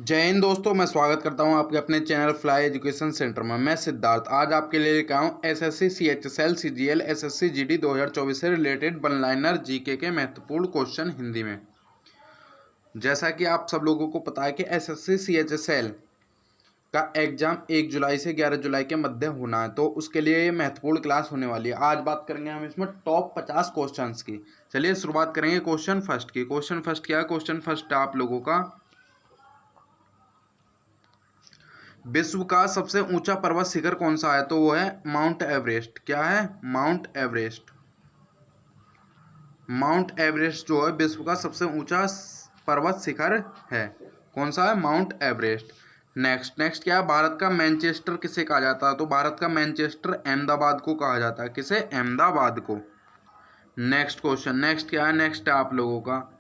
जय हिंद दोस्तों, मैं स्वागत करता हूं आपके अपने चैनल फ्लाई एजुकेशन सेंटर में। मैं सिद्धार्थ आज आपके लिए लेकर आया हूं SSC CHSL CGL SSC GD 2024 से रिलेटेड वन लाइनर जीके के महत्वपूर्ण क्वेश्चन हिंदी में। जैसा कि आप सब लोगों को पता है कि एसएससी सीएचएसएल का एग्जाम 1 जुलाई से 11 जुलाई के मध्य होना है, तो उसके लिए ये महत्वपूर्ण क्लास होने वाली है। आज बात करेंगे हम इसमें टॉप 50 क्वेश्चन की। चलिए शुरुआत करेंगे क्वेश्चन फर्स्ट की। क्वेश्चन फर्स्ट क्या है? क्वेश्चन फर्स्ट है आप लोगों का, विश्व का सबसे ऊंचा पर्वत शिखर कौन सा है? तो वो है माउंट एवरेस्ट। क्या है? Mount Everest. माउंट एवरेस्ट जो है विश्व का सबसे ऊंचा पर्वत शिखर है। कौन सा है? Mount Everest. नेक्स्ट क्या है? भारत का मैनचेस्टर किसे कहा जाता है? तो भारत का मैनचेस्टर अहमदाबाद को कहा जाता है। किसे? अहमदाबाद को। नेक्स्ट क्वेश्चन, नेक्स्ट क्या है? नेक्स्ट है आप लोगों का,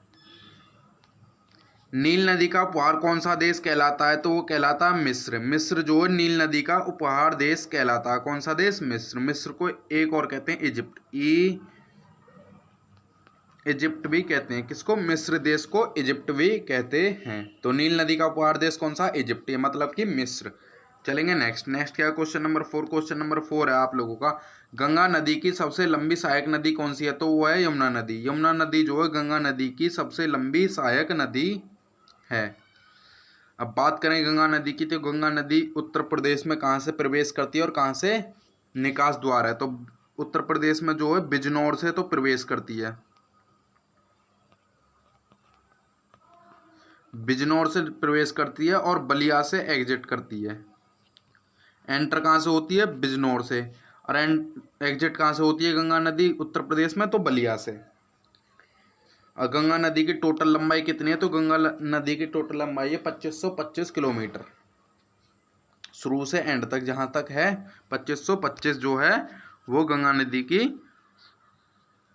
नील नदी का उपहार कौन सा देश कहलाता है? तो वो कहलाता है मिस्र। मिस्र जो है नील नदी का उपहार देश कहलाता है। कौन सा देश? मिस्र। मिस्र को एक और कहते हैं इजिप्ट। इजिप्ट भी कहते हैं। किसको? मिस्र देश को इजिप्ट भी कहते हैं। तो नील नदी का उपहार देश कौन सा? इजिप्ट, मतलब कि मिस्र। चलेंगे नेक्स्ट क्या? Question number 4। क्वेश्चन नंबर 4 है आप लोगों का, गंगा नदी की सबसे लंबी सहायक नदी कौन सी है? तो वो है यमुना नदी। यमुना नदी जो है गंगा नदी की सबसे लंबी सहायक नदी है। अब बात करें गंगा नदी की, तो गंगा नदी उत्तर प्रदेश में कहाँ से प्रवेश करती है और कहाँ से निकास द्वार है? तो उत्तर प्रदेश में जो है बिजनौर से तो प्रवेश करती है। बिजनौर से प्रवेश करती है और बलिया से एग्जिट करती है। एंटर कहाँ से होती है? बिजनौर से। और एग्जिट कहाँ से होती है गंगा नदी उत्तर प्रदेश में? तो बलिया से। और गंगा नदी की टोटल लंबाई कितनी है? तो गंगा नदी की टोटल लंबाई है 2525 किलोमीटर। शुरू से एंड तक जहां तक है 2525 जो है वो गंगा नदी की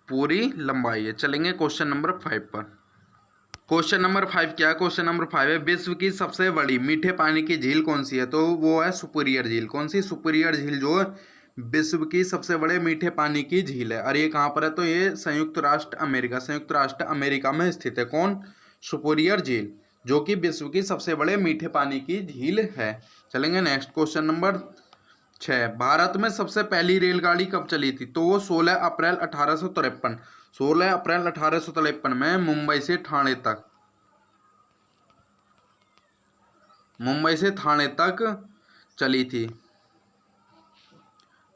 पूरी लंबाई है। चलेंगे क्वेश्चन नंबर 5 पर। क्वेश्चन नंबर 5 क्या है? क्वेश्चन नंबर 5 है, विश्व की सबसे बड़ी मीठे पानी की झील कौन सी है? तो वो है सुपीरियर झील। कौन सी? सुपीरियर झील जो है विश्व की सबसे बड़े मीठे पानी की झील है। और ये कहाँ पर है? तो ये संयुक्त राष्ट्र अमेरिका में स्थित है। कौन? सुपीरियर झील, जो कि विश्व की सबसे बड़े मीठे पानी की झील है। चलेंगे नेक्स्ट क्वेश्चन नंबर 6, भारत में सबसे पहली रेलगाड़ी कब चली थी? तो वो 16 अप्रैल 1853। 16 अप्रैल 1853 में मुंबई से थाने तक चली थी।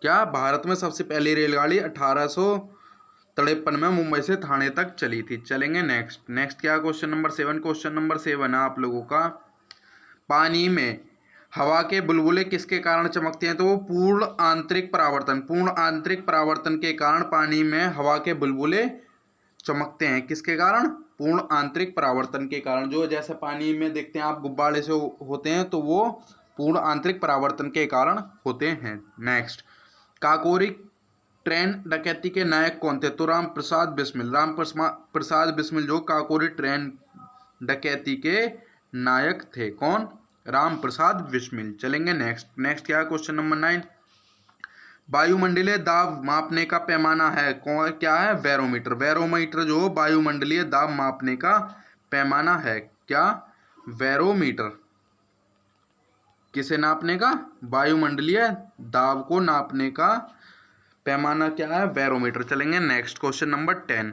क्या? भारत में सबसे पहली रेलगाड़ी 1853 में मुंबई से थाने तक चली थी। चलेंगे नेक्स्ट क्या? Question number 7। क्वेश्चन नंबर 7 है आप लोगों का, पानी में हवा के बुलबुले किसके कारण चमकते हैं? तो वो पूर्ण आंतरिक परावर्तन के कारण पानी में हवा के बुलबुले चमकते हैं। किसके कारण? पूर्ण आंतरिक परावर्तन के कारण। जो जैसे पानी में देखते हैं आप गुब्बारे से होते हैं, तो वो पूर्ण आंतरिक परावर्तन के कारण होते हैं। नेक्स्ट, काकोरी ट्रेन डकैती के नायक कौन थे? तो राम प्रसाद बिस्मिल जो काकोरी ट्रेन डकैती के नायक थे। कौन? राम प्रसाद बिस्मिल। चलेंगे नेक्स्ट क्या? क्वेश्चन नंबर 9, वायुमंडलीय दाब मापने का पैमाना है कौन? क्या है? बैरोमीटर। बैरोमीटर जो वायुमंडलीय दाब मापने का पैमाना है। क्या? बैरोमीटर। किसे नापने का? वायुमंडलीय दाब को नापने का पैमाना क्या है? बैरोमीटर। चलेंगे next question number 10।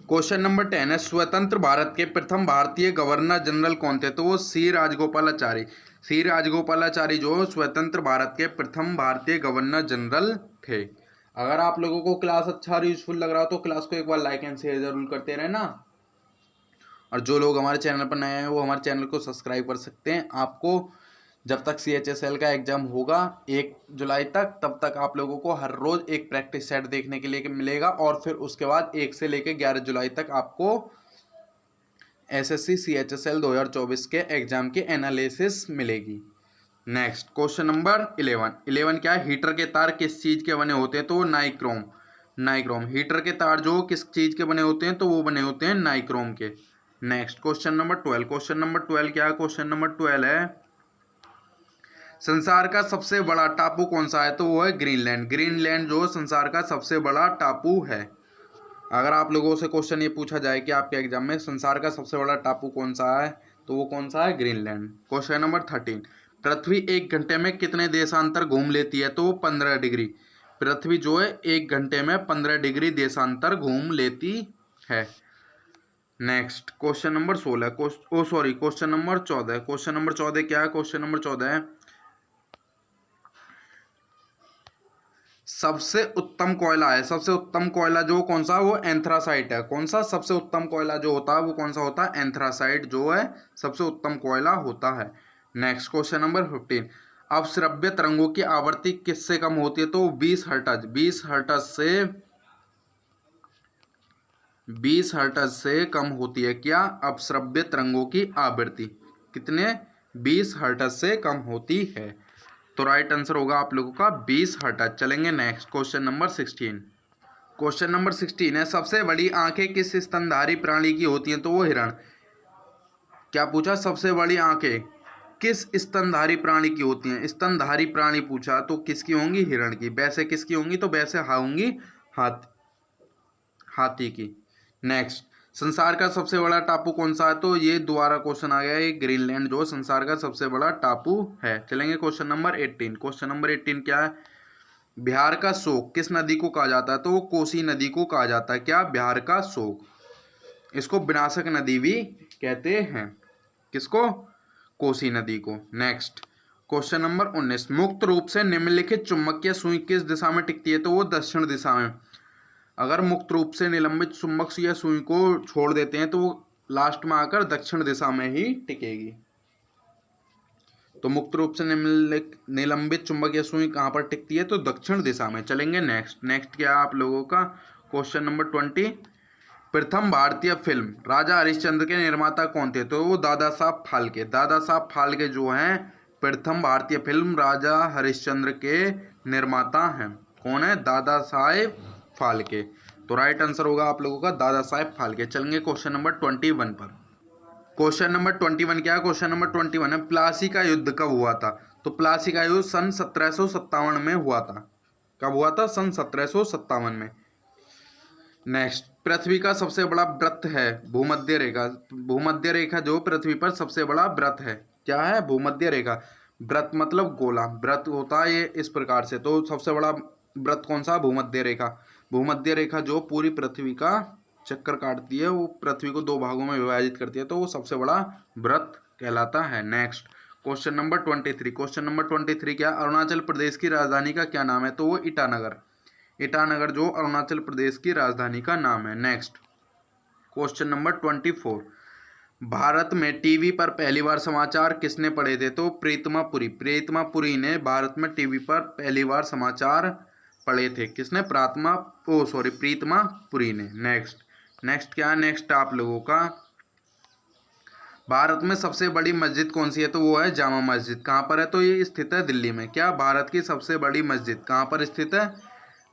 Question number 10 है, स्वतंत्र भारत के प्रथम भारतीय गवर्नर जनरल कौन थे? तो वो सी राजगोपालाचारी। सी राजगोपालाचारी जो स्वतंत्र भारत के प्रथम भारतीय गवर्नर जनरल थे। अगर आप लोगों को क्लास अच्छा और यूजफुल लग रहा हो तो क्लास को एक बार लाइक एंड शेयर जरूर करते रहना। और जो लोग हमारे चैनल पर नए हैं वो हमारे चैनल को सब्सक्राइब कर सकते हैं। आपको जब तक सीएचएसएल का एग्जाम होगा 1 जुलाई तक, तब तक आप लोगों को हर रोज एक प्रैक्टिस सेट देखने के लिए मिलेगा। और फिर उसके बाद 1 से लेकर 11 जुलाई तक आपको एसएससी सीएचएसएल 2024 के एग्जाम की एनालिसिस मिलेगी। नेक्स्ट क्वेश्चन नंबर 11 क्या है? हीटर के तार किस चीज के बने होते हैं? तो नाइक्रोम। हीटर के तार जो किस चीज के बने होते हैं? तो वो बने होते हैं नाइक्रोम के। Next question number 12। Question number 12 क्या है? क्वेश्चन नंबर 12 है, संसार का सबसे बड़ा टापू कौन सा है? तो वो है ग्रीनलैंड। ग्रीनलैंड जो संसार का सबसे बड़ा टापू है। अगर आप लोगों से क्वेश्चन ये पूछा जाए कि आपके एग्जाम में संसार का सबसे बड़ा टापू कौन सा है, तो वो कौन सा है? ग्रीनलैंड। क्वेश्चन नंबर 13, पृथ्वी 1 घंटे में कितने देशांतर घूम लेती है? तो वो 15 डिग्री। पृथ्वी जो है 1 घंटे में 15 डिग्री देशांतर घूम लेती है। Next question number 16, question number 14। Question number 14 क्या है? क्वेश्चन नंबर 14 है, सबसे उत्तम कोयला है। सबसे उत्तम कोयला जो कौन सा? वो एंथ्रासाइट है। कौन सा? सबसे उत्तम कोयला जो होता है वो कौन सा होता है? एंथ्रासाइट जो है सबसे उत्तम कोयला होता है। नेक्स्ट क्वेश्चन नंबर 15, अवश्रव्य तरंगों की आवृत्ति किससे कम होती है? तो 20 हर्ट्ज। 20 हर्ट्ज से कम होती है क्या? अपश्रव्य तरंगों की आवृत्ति कितने? 20 हर्ट्ज से कम होती है। तो राइट आंसर होगा आप लोगों का 20 हर्ट्ज। चलेंगे next question number 16। Question number 16 है, सबसे बड़ी आंखें किस स्तनधारी प्राणी की होती हैं? तो वो हिरण। क्या पूछा? सबसे बड़ी आंखें किस स्तनधारी प्राणी की होती हैं? स्तनधारी प्राणी पूछा तो किसकी होंगी? हिरण की। वैसे किसकी होंगी? तो वैसे होंगी हाथी की। नेक्स्ट, संसार का सबसे बड़ा टापू कौन सा है? तो ये दोबारा क्वेश्चन आ गया, ये ग्रीनलैंड जो संसार का सबसे बड़ा टापू है। चलेंगे क्वेश्चन नंबर 18। क्वेश्चन नंबर 18 क्या है? बिहार का शोक किस नदी को कहा जाता है? तो वो कोसी नदी को कहा जाता है। क्या? बिहार का शोक। इसको विनाशक नदी भी कहते हैं। किसको? कोसी नदी को। नेक्स्ट क्वेश्चन नंबर 19, मुक्त रूप से निम्नलिखित चुंबकीय सुई किस दिशा में टिकती है? तो वो दक्षिण दिशा में। अगर मुक्त रूप से निलंबित चुंबक या सुई को छोड़ देते हैं तो वो लास्ट में आकर दक्षिण दिशा में ही टिकेगी। तो मुक्त रूप से निलंबित चुंबक या सुई कहाँ पर टिकती है? तो दक्षिण दिशा में। चलेंगे नेक्स्ट क्या आप लोगों का? क्वेश्चन नंबर 20, प्रथम भारतीय फिल्म राजा हरिश्चंद्र के निर्माता कौन थे? तो वो दादा साहब फाल्के। दादा साहब फाल्के जो हैं प्रथम भारतीय फिल्म राजा हरिश्चंद्र के निर्माता हैं। कौन है? दादा साहेब फाल्के। तो राइट आंसर होगा आप लोगों का दादा साहेब फाल्के। चलेंगे क्वेश्चन नंबर 21 पर। क्वेश्चन नंबर 21 क्या है? क्वेश्चन नंबर 21 है, प्लासी का युद्ध कब हुआ था? तो प्लासी का युद्ध सन 1757 में हुआ था। कब हुआ था? सन 1757 में। नेक्स्ट, पृथ्वी का सबसे बड़ा वृत्त है भूमध्य रेखा। भूमध्य रेखा जो पृथ्वी पर सबसे बड़ा वृत्त है, क्या है? भूमध्य रेखा। वृत्त मतलब गोला। वृत्त होता है ये इस प्रकार से। तो सबसे बड़ा वृत्त कौन सा? भूमध्य रेखा। भूमध्य रेखा जो पूरी पृथ्वी का चक्कर काटती है, वो पृथ्वी को 2 भागों में विभाजित करती है, तो वो सबसे बड़ा वृत्त कहलाता है। Next question number 23। Question number 23 क्या? अरुणाचल प्रदेश की राजधानी का क्या नाम है? तो वो ईटानगर। ईटानगर जो अरुणाचल प्रदेश की राजधानी का नाम है। नेक्स्ट क्वेश्चन नंबर 24, भारत में टीवी पर पहली बार समाचार किसने पढ़े थे? तो प्रीतमा पुरी। प्रीतमा पुरी ने भारत में टीवी पर पहली बार समाचार पढ़े थे। किसने? प्रीतमा पुरी ने। नेक्स्ट क्या है? नेक्स्ट आप लोगों का, भारत में सबसे बड़ी मस्जिद कौन सी है? तो वो है जामा मस्जिद। कहाँ पर है? तो ये स्थित है दिल्ली में। क्या? भारत की सबसे बड़ी मस्जिद कहाँ पर स्थित है?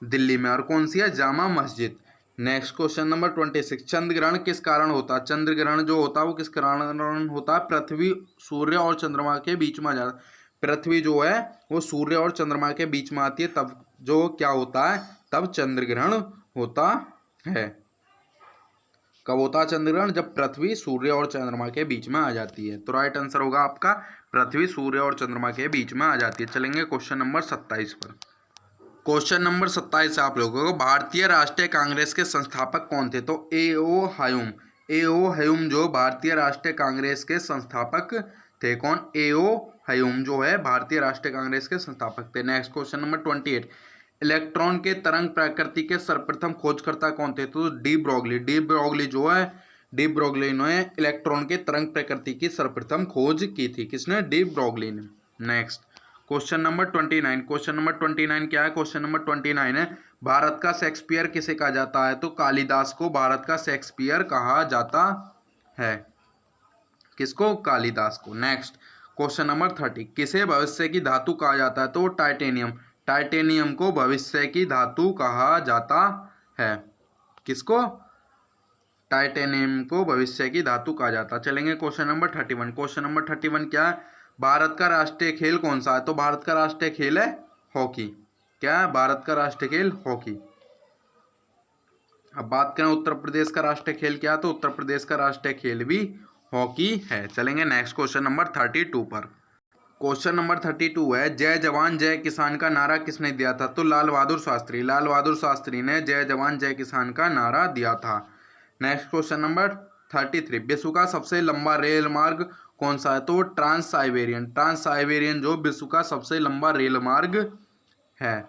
दिल्ली में। और कौन सी है? Jama Masjid. Next question number 26, चंद्र ग्रहण किस कारण होता है? चंद्र ग्रहण जो होता है वो किस कारण होता है? पृथ्वी सूर्य और चंद्रमा के बीच में आ जाता है। पृथ्वी जो है वो सूर्य और चंद्रमा के बीच में आती है, तब जो क्या होता है? तब चंद्र ग्रहण होता है। कब होता है चंद्र ग्रहण? जब पृथ्वी सूर्य और चंद्रमा के बीच में आ जाती है। तो राइट आंसर होगा आपका पृथ्वी सूर्य और चंद्रमा के बीच में आ जाती है। चलेंगे क्वेश्चन नंबर 27 पर। क्वेश्चन नंबर 27 आप लोगों को, भारतीय राष्ट्रीय कांग्रेस के संस्थापक कौन थे? तो ए.ओ. ह्यूम। ए.ओ. ह्यूम जो भारतीय राष्ट्रीय कांग्रेस के संस्थापक थे। कौन? ए.ओ. ह्यूम जो है भारतीय राष्ट्रीय कांग्रेस के संस्थापक थे। नेक्स्ट क्वेश्चन नंबर 28, इलेक्ट्रॉन के तरंग प्रकृति के सर्वप्रथम खोजकर्ता कौन थे? तो डी ब्रोगली। डी ब्रोगली जो है, डी ब्रोगली ने इलेक्ट्रॉन के तरंग प्रकृति की सर्वप्रथम खोज की थी। किसने? डी ब्रोगली ने। Next question number 29। Question number 29 क्या है? क्वेश्चन नंबर 29 है, भारत का शेक्सपियर किसे कहा जाता है? तो कालिदास को भारत का शेक्सपियर कहा जाता है। किसको? कालिदास को। नेक्स्ट क्वेश्चन नंबर 30, किसे भविष्य की धातु कहा जाता है? तो टाइटेनियम। टाइटेनियम को भविष्य की धातु कहा जाता है। किसको? टाइटेनियम को भविष्य की धातु कहा जाता है। चलेंगे क्वेश्चन नंबर 31। क्वेश्चन नंबर 31 क्या है? भारत का राष्ट्रीय खेल कौन सा है? तो भारत का राष्ट्रीय खेल है हॉकी। क्या है? भारत का राष्ट्रीय खेल हॉकी। अब बात करें उत्तर प्रदेश का राष्ट्रीय खेल क्या है? तो उत्तर प्रदेश का राष्ट्रीय खेल भी हॉकी है। चलेंगे नेक्स्ट क्वेश्चन नंबर 32 पर। क्वेश्चन नंबर 32 है, जय जवान जय किसान का नारा किसने दिया था? तो लाल बहादुर शास्त्री, लाल बहादुर शास्त्री ने जय जवान जय किसान का नारा दिया था। नेक्स्ट क्वेश्चन नंबर 33, विश्व का सबसे लंबा रेल मार्ग कौन सा है? तो ट्रांस साइबेरियन, ट्रांस साइबेरियन जो विश्व का सबसे लंबा रेल मार्ग है।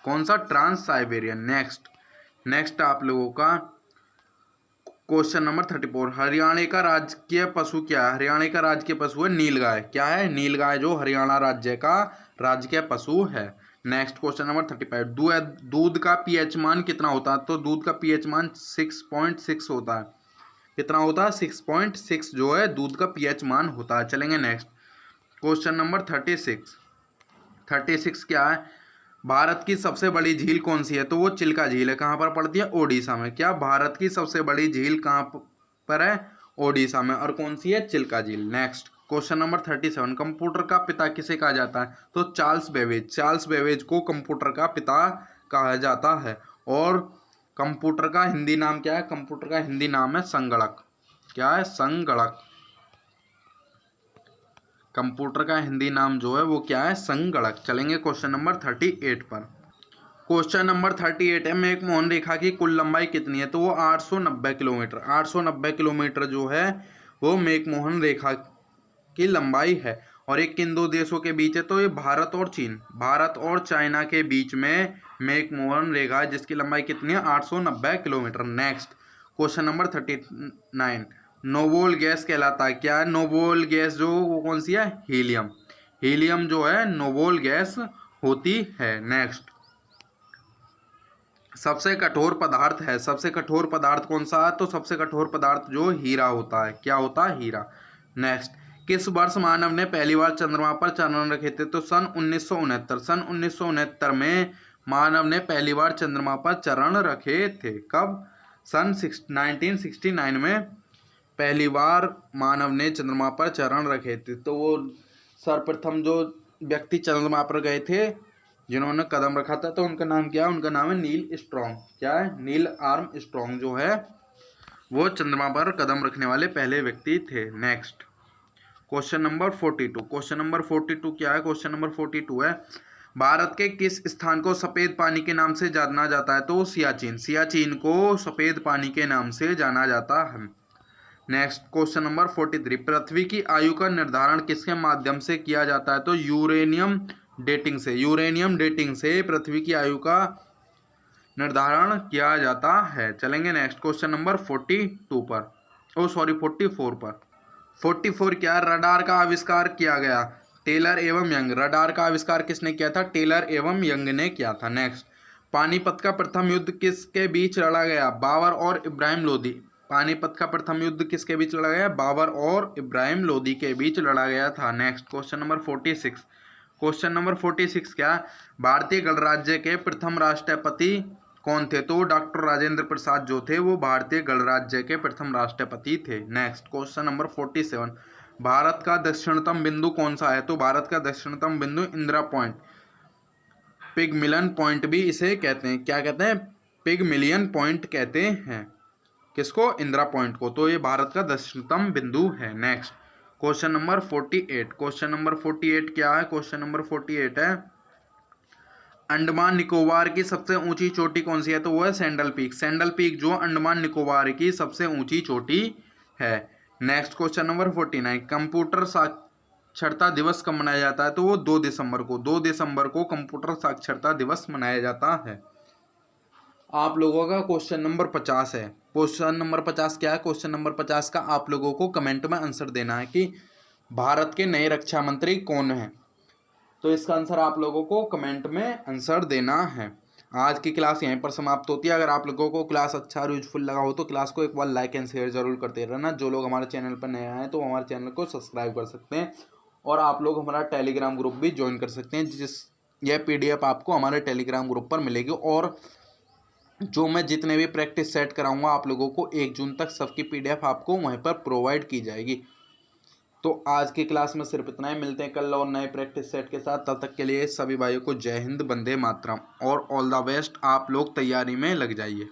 कौन सा? Trans Siberian. नेक्स्ट आप लोगों का क्वेश्चन नंबर 34, हरियाणा का राजकीय पशु क्या है? हरियाणा का राजकीय पशु है नीलगाय। क्या है? नीलगाय जो हरियाणा राज्य का राजकीय पशु है। नेक्स्ट क्वेश्चन नंबर 35, दूध का पीएच मान कितना होता है? तो दूध का पीएच मान 6.6 होता है। कितना होता है? 6.6 जो है दूध का पीएच मान होता है। चलेंगे नेक्स्ट क्वेश्चन नंबर 36 क्या है? भारत की सबसे बड़ी झील कौन सी है? तो वो चिल्का झील है। कहाँ पर पड़ती है? ओडिशा में। क्या? भारत की सबसे बड़ी झील कहाँ पर है? ओडिशा में। और कौन सी है? चिल्का झील। नेक्स्ट क्वेश्चन नंबर 37, कंप्यूटर का पिता किसे कहा जाता है? तो चार्ल्स बेबेज, चार्ल्स बेबेज को कंप्यूटर का पिता कहा जाता है। और कंप्यूटर का हिंदी नाम क्या है? कंप्यूटर का हिंदी नाम है संगणक। क्या है? संगणक। कंप्यूटर का हिंदी नाम जो है वो क्या है? संगणक। चलेंगे क्वेश्चन नंबर 38 पर। क्वेश्चन नंबर 38 है, मेकमोहन रेखा की कुल लंबाई कितनी है? तो वो 890 किलोमीटर, 890 किलोमीटर जो है वो मेकमोहन रेखा की लंबाई है। और ये किन दो देशों के बीच है? तो ये भारत और चीन, भारत और चाइना के बीच में मेकमोहन रेखा है, जिसकी लंबाई कितनी है? 890 kilometre. Next question number 39, noble gas कहलाता है। क्या है? नोबल गैस जो वो कौन सी है? हीलियम। हीलियम जो है नोबल गैस होती है। नेक्स्ट सबसे कठोर पदार्थ है, सबसे कठोर पदार्थ कौन सा है? तो सबसे कठोर पदार्थ जो हीरा होता है। क्या होता है? हीरा। नेक्स्ट किस वर्ष मानव ने पहली बार चंद्रमा पर चरण रखे थे? तो सन 1969, सन 1969 में मानव ने पहली बार चंद्रमा पर चरण रखे थे। कब? सन 1969 में पहली बार मानव ने चंद्रमा पर चरण रखे थे। तो वो सर्वप्रथम जो व्यक्ति चंद्रमा पर गए थे, जिन्होंने कदम रखा था, तो उनका नाम क्या है? उनका नाम है नील स्ट्रॉन्ग। क्या है? नील आर्म स्ट्रॉन्ग जो है वो चंद्रमा पर कदम रखने वाले पहले व्यक्ति थे। Next question number 42, question number 42 क्या है? क्वेश्चन नंबर 42 है, भारत के किस स्थान को सफेद पानी के नाम से जाना जाता है? तो सियाचिन, सियाचिन को सफेद पानी के नाम से जाना जाता है। नेक्स्ट क्वेश्चन नंबर 43, पृथ्वी की आयु का निर्धारण किसके माध्यम से किया जाता है? तो यूरेनियम डेटिंग से, यूरेनियम डेटिंग से पृथ्वी की आयु का निर्धारण किया जाता है। चलेंगे नेक्स्ट क्वेश्चन नंबर 42 पर, 44 पर। 44 क्या? रडार का आविष्कार किया गया टेलर एवं यंग। रडार का आविष्कार किसने किया था? टेलर एवं यंग ने किया था। नेक्स्ट पानीपत का प्रथम युद्ध किसके बीच लड़ा गया? बाबर और इब्राहिम लोदी। पानीपत का प्रथम युद्ध किसके बीच लड़ा गया? बाबर और इब्राहिम लोदी के बीच लड़ा गया था। Next question number 46, question number 46 क्या? भारतीय गणराज्य के प्रथम राष्ट्रपति कौन थे? तो डॉक्टर राजेंद्र प्रसाद जो थे वो भारतीय गणराज्य के प्रथम राष्ट्रपति थे। नेक्स्ट क्वेश्चन नंबर 47, भारत का दक्षिणतम बिंदु कौन सा है? तो भारत का दक्षिणतम बिंदु इंदिरा पॉइंट, पिगमिलियन पॉइंट भी इसे कहते हैं। क्या कहते हैं? पिगमिलियन पॉइंट कहते हैं। किसको? इंदिरा पॉइंट को। तो ये भारत का दक्षिणतम बिंदु है। Next question number 48, question number 48 क्या है? क्वेश्चन नंबर 48 है, अंडमान निकोबार की सबसे ऊंची चोटी कौन सी है? तो वो है सैंडल पीक। सैंडल पीक जो अंडमान निकोबार की सबसे ऊंची चोटी है। नेक्स्ट क्वेश्चन नंबर 49, कंप्यूटर साक्षरता दिवस कब मनाया जाता है? तो वो 2 दिसंबर को, 2 दिसंबर को कंप्यूटर साक्षरता दिवस मनाया जाता है। आप लोगों का क्वेश्चन नंबर 50 है। क्वेश्चन नंबर 50 क्या है? क्वेश्चन नंबर 50 का आप लोगों को कमेंट में आंसर देना है कि भारत के नए रक्षा मंत्री कौन हैं। तो इसका आंसर आप लोगों को कमेंट में आंसर देना है। आज की क्लास यहीं पर समाप्त होती है। अगर आप लोगों को क्लास अच्छा और यूजफुल लगा हो तो क्लास को एक बार लाइक एंड शेयर जरूर करते रहना। जो लोग हमारे चैनल पर नए आए हैं तो हमारे चैनल को सब्सक्राइब कर सकते हैं और आप लोग हमारा टेलीग्राम ग्रुप भी ज्वाइन कर सकते हैं, यह PDF आपको हमारे टेलीग्राम ग्रुप पर मिलेगी। और जो मैं जितने भी प्रैक्टिस सेट कराऊंगा आप लोगों को 1 जून तक सबकी PDF आपको वहीं पर प्रोवाइड की जाएगी। तो आज की क्लास में सिर्फ इतना ही। मिलते हैं कल और नए प्रैक्टिस सेट के साथ। तब तक के लिए सभी भाइयों को जय हिंद, वंदे मातरम और ऑल द बेस्ट। आप लोग तैयारी में लग जाइए।